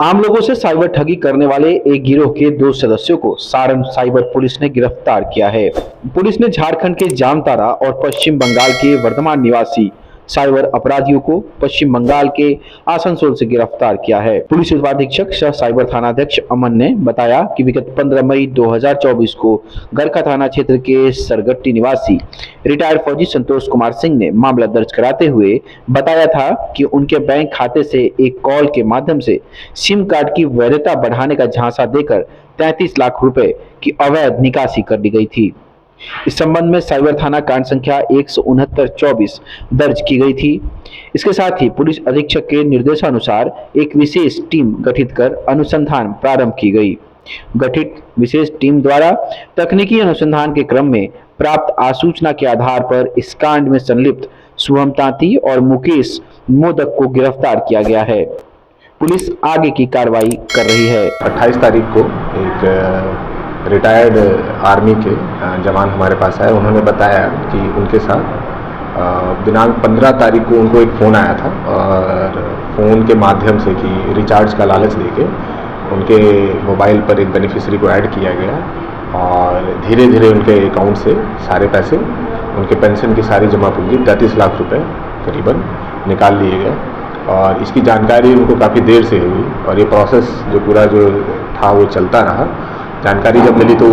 आम लोगों से साइबर ठगी करने वाले एक गिरोह के 2 सदस्यों को सारण साइबर पुलिस ने गिरफ्तार किया है। पुलिस ने झारखंड के जामताड़ा और पश्चिम बंगाल के वर्धमान निवासी साइबर अपराधियों को पश्चिम बंगाल के आसनसोल से गिरफ्तार किया है। पुलिस उपाधीक्षक सह साइबर थानाध्यक्ष अमन ने बताया कि विगत 15 मई 2024 को गरखा थाना क्षेत्र के सरगट्टी निवासी रिटायर्ड फौजी संतोष कुमार सिंह ने मामला दर्ज कराते हुए बताया था कि उनके बैंक खाते से एक कॉल के माध्यम से सिम कार्ड की वैधता बढ़ाने का झांसा देकर 33 लाख रुपए की अवैध निकासी कर दी गई थी। इस संबंध में साइबर थाना कांड संख्या 169/24 दर्ज की गई थी। इसके साथ ही पुलिस अधीक्षक के निर्देशानुसार एक विशेष टीम गठित कर अनुसंधान प्रारंभ की गई। गठित विशेष टीम द्वारा तकनीकी अनुसंधान के क्रम में प्राप्त आसूचना के आधार पर इस कांड में संलिप्त शुभम तांती और मुकेश मोदक को गिरफ्तार किया गया है। पुलिस आगे की कार्रवाई कर रही है। 28 तारीख को एक रिटायर्ड आर्मी के जवान हमारे पास आए। उन्होंने बताया कि उनके साथ दिनांक 15 तारीख को उनको एक फ़ोन आया था और फ़ोन के माध्यम से कि रिचार्ज का लालच देके उनके मोबाइल पर एक बेनिफिशियरी को ऐड किया गया और धीरे धीरे उनके अकाउंट से सारे पैसे, उनके पेंशन की सारी जमा पूंजी 33 लाख रुपए करीबन निकाल लिए गए। और इसकी जानकारी उनको काफ़ी देर से हुई और ये प्रोसेस जो पूरा जो था वो चलता रहा। जानकारी जब मिली तो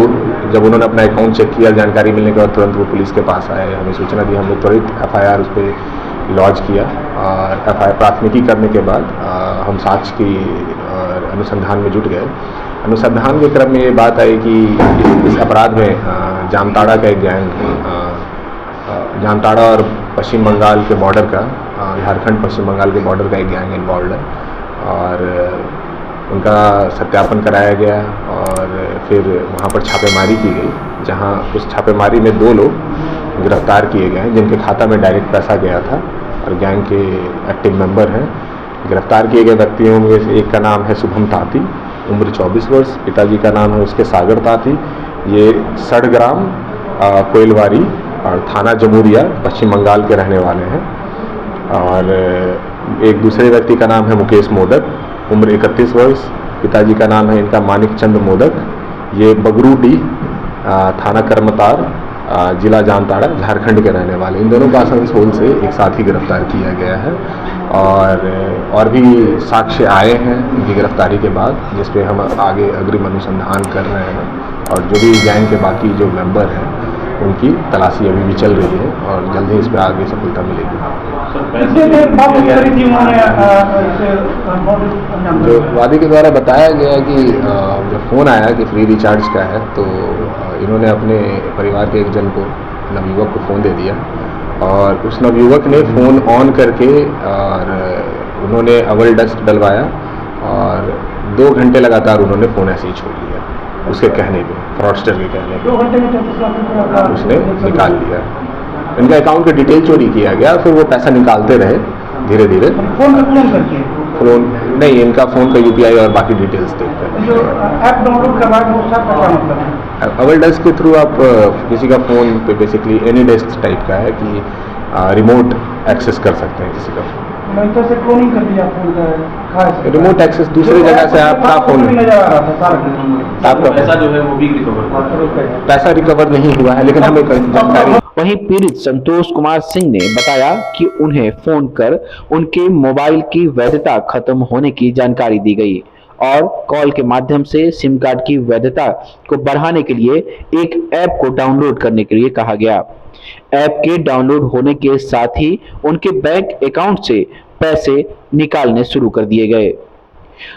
जब उन्होंने अपना अकाउंट चेक किया, जानकारी मिलने के बाद तुरंत वो पुलिस के पास आए, हमें सूचना दी, हमने त्वरित FIR उस पर लॉन्च किया और FIR प्राथमिकी करने के बाद हम साक्ष्य की अनुसंधान में जुट गए। अनुसंधान के क्रम में ये बात आई कि इस अपराध में जामताड़ा का एक गैंग, जामताड़ा और पश्चिम बंगाल के बॉर्डर का, झारखंड पश्चिम बंगाल के बॉर्डर का एक गैंग इन्वॉल्व है और उनका सत्यापन कराया गया और फिर वहाँ पर छापेमारी की गई, जहाँ उस छापेमारी में 2 लोग गिरफ्तार किए गए हैं जिनके खाता में डायरेक्ट पैसा गया था और गैंग के एक्टिव मेंबर हैं। गिरफ्तार किए गए व्यक्तियों में से एक का नाम है शुभम तांती, उम्र 24 वर्ष, पिताजी का नाम है उसके सागर तांती। ये सड़ग्राम कोयलवारी और थाना जमुरिया पश्चिम बंगाल के रहने वाले हैं। और एक दूसरे व्यक्ति का नाम है मुकेश मोदक, उम्र 31 वर्ष, पिताजी का नाम है इनका मानिक चंद मोदक। ये बगरूडी थाना करमतार जिला जामताड़ा झारखंड के रहने वाले। इन दोनों को आसनसोल से एक साथ ही गिरफ्तार किया गया है और भी साक्ष्य आए हैं इनकी गिरफ्तारी के बाद, जिस पे हम आगे अग्रिम अनुसंधान कर रहे हैं और जो भी गैंग के बाकी जो मेंबर हैं उनकी तलाशी अभी भी चल रही है और जल्द ही इस पर आगे सफलता मिलेगी। जो वादी के द्वारा बताया गया कि जब फ़ोन आया कि फ्री रिचार्ज का है तो इन्होंने अपने परिवार के एक जन को, नवयुवक को फ़ोन दे दिया और उस नवयुवक ने फ़ोन ऑन करके और उन्होंने अवल डस्ट डलवाया और 2 घंटे लगातार उन्होंने फ़ोन ऐसे ही छोड़ लिया। उसके कहने पे, फ्रॉडस्टर के कहने पे 2 घंटे में 33 लाख रुपये उसने निकाल लिया। इनका अकाउंट का डिटेल चोरी किया गया, फिर वो पैसा निकालते रहे धीरे धीरे। फोन पे क्लोन करके फोन नहीं, इनका फ़ोन का UPI और बाकी डिटेल्स देखकर जो ऐप डाउनलोड करवाएंगे उसका क्या मतलब है? अवल डेस्क के थ्रू आप किसी का फ़ोन पे बेसिकली एनी डेस्क टाइप का है कि रिमोट एक्सेस कर सकते हैं किसी का फ़ोन। तो से क्लोनिंग कर दिया फोन का, रिमोट एक्सेस दूसरी जगह से आपका फ़ोन नजर आ रहा था सारा, आपका पैसा जो है वो भी रिकवर, पैसा रिकवर नहीं हुआ है, लेकिन हमें जानकारी। वहीं पीड़ित संतोष कुमार सिंह ने बताया कि उन्हें फोन कर उनके मोबाइल की वैधता खत्म होने की जानकारी दी गई और कॉल के माध्यम से सिम कार्ड की वैधता को बढ़ाने के लिए एक ऐप को डाउनलोड करने के लिए कहा गया। ऐप के डाउनलोड होने के साथ ही उनके बैंक अकाउंट से पैसे निकालने शुरू कर दिए गए।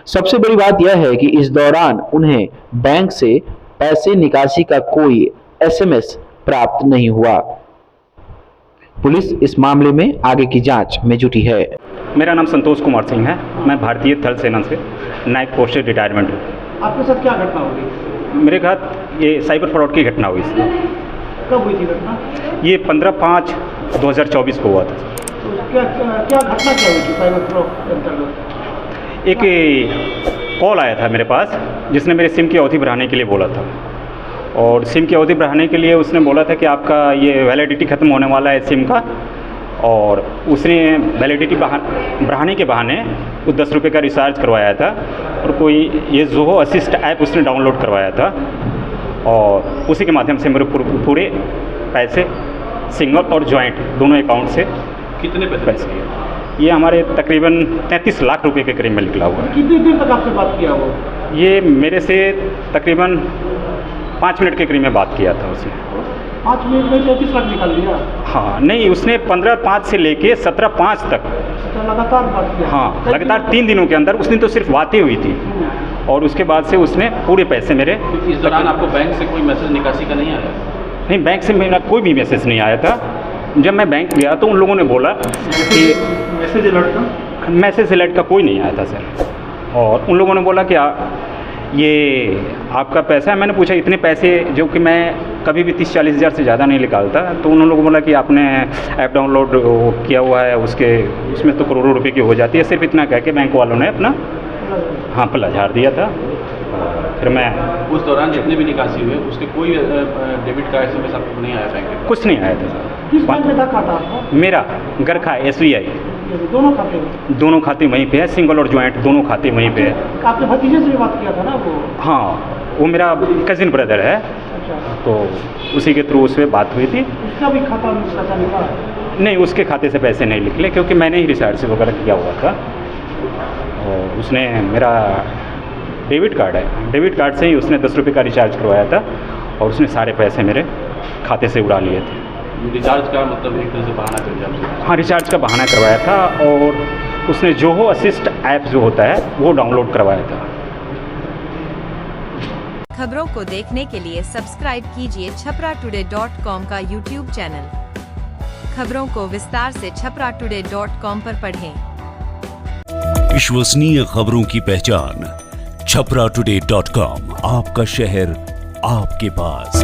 सबसे बड़ी बात यह है कि इस दौरान उन्हें बैंक से पैसे निकासी का कोई SMS प्राप्त नहीं हुआ। पुलिस इस मामले में आगे की जांच में जुटी है। मेरा नाम संतोष कुमार सिंह है, मैं भारतीय थल सेना से नायक पोस्टेड रिटायरमेंट हूँ। आपके साथ क्या घटना होगी? मेरे साथ ये साइबर फ्रॉड की घटना हुई थी। कब हुई थी घटना? ये 15/5/2024 को हुआ था। तो क्या घटना क्या हुई थी साइबर फ्रॉड के अंतर्गत? एक कॉल आया था मेरे पास जिसने मेरे सिम की अवधि बढ़ाने के लिए बोला था और सिम की अवधि बढ़ाने के लिए उसने बोला था कि आपका ये वैलिडिटी ख़त्म होने वाला है सिम का और उसने वैलिडिटी बढ़ाने के बहाने वो 10 रुपये का रिचार्ज करवाया था और कोई ये जोहो असिस्ट ऐप उसने डाउनलोड करवाया था और उसी के माध्यम से मेरे पूरे पैसे सिंगल और जॉइंट दोनों अकाउंट से कितने पैसे? ये हमारे तकरीबन 33 लाख रुपए के करीब में निकला हुआ है। कितनी देर तक आपसे बात किया वो? ये मेरे से तकरीबन 5 मिनट के करीब में बात किया था उसने। 5 मिनट में 33 लाख निकाल लिया? हाँ, नहीं, उसने 15/5 से लेके 17/5 तक, अच्छा, लगातार बात किया? हाँ, लगातार 3 दिनों के अंदर। उस दिन तो सिर्फ बातें हुई थी और उसके बाद से उसने पूरे पैसे मेरे। इस दौरान आपको बैंक से कोई मैसेज निकासी का नहीं आया? नहीं, बैंक से मेरा कोई भी मैसेज नहीं आया था। जब मैं बैंक गया तो उन लोगों ने बोला कि मैसेज अलर्ट का कोई नहीं आया था सर, और उन लोगों ने बोला कि ये आपका पैसा है। मैंने पूछा इतने पैसे, जो कि मैं कभी भी 30-40 हज़ार से ज़्यादा नहीं निकालता। तो उन लोगों को बोला कि आपने ऐप डाउनलोड किया हुआ है, उसमें तो करोड़ों रुपए की हो जाती है। सिर्फ इतना कह के बैंक वालों ने अपना प्ला झाड़ दिया था। फिर मैं उस दौरान जितने भी निकासी हुए उसके कोई डेबिट का SMS आपको नहीं आया बैंक के? कुछ नहीं आया था सर। किस बैंक में था खाता आपका? मेरा गरखा SBI, दोनों खाते? दोनों खाते वहीं पे है, सिंगल और ज्वाइंट दोनों खाते वहीं पे है। आपके भतीजे से भी बात किया था ना वो? हाँ, वो मेरा कज़िन ब्रदर है, अच्छा, तो उसी के थ्रू उससे बात हुई थी। उसका भी खाता निकाला? नहीं, उसके खाते से पैसे नहीं निकले क्योंकि मैंने ही रिचार्ज वगैरह किया हुआ था। और उसने मेरा डेबिट कार्ड है, डेबिट कार्ड से ही उसने 10 रुपये का रिचार्ज करवाया था और उसने सारे पैसे मेरे खाते से उड़ा लिए थे। रिचार्ज का मतलब एक तरह से बहाना कर दिया आपसे? हाँ, रिचार्ज का बहाना करवाया था और उसने जोहो असिस्ट ऐप जो होता है वो डाउनलोड करवाया था। खबरों को देखने के लिए सब्सक्राइब कीजिए छपराटुडे.com का YouTube चैनल। खबरों को विस्तार से छपराटुडे.com पर पढ़ें। विश्वसनीय खबरों की पहचान छपराटुडे.com, आपका शहर आपके पास।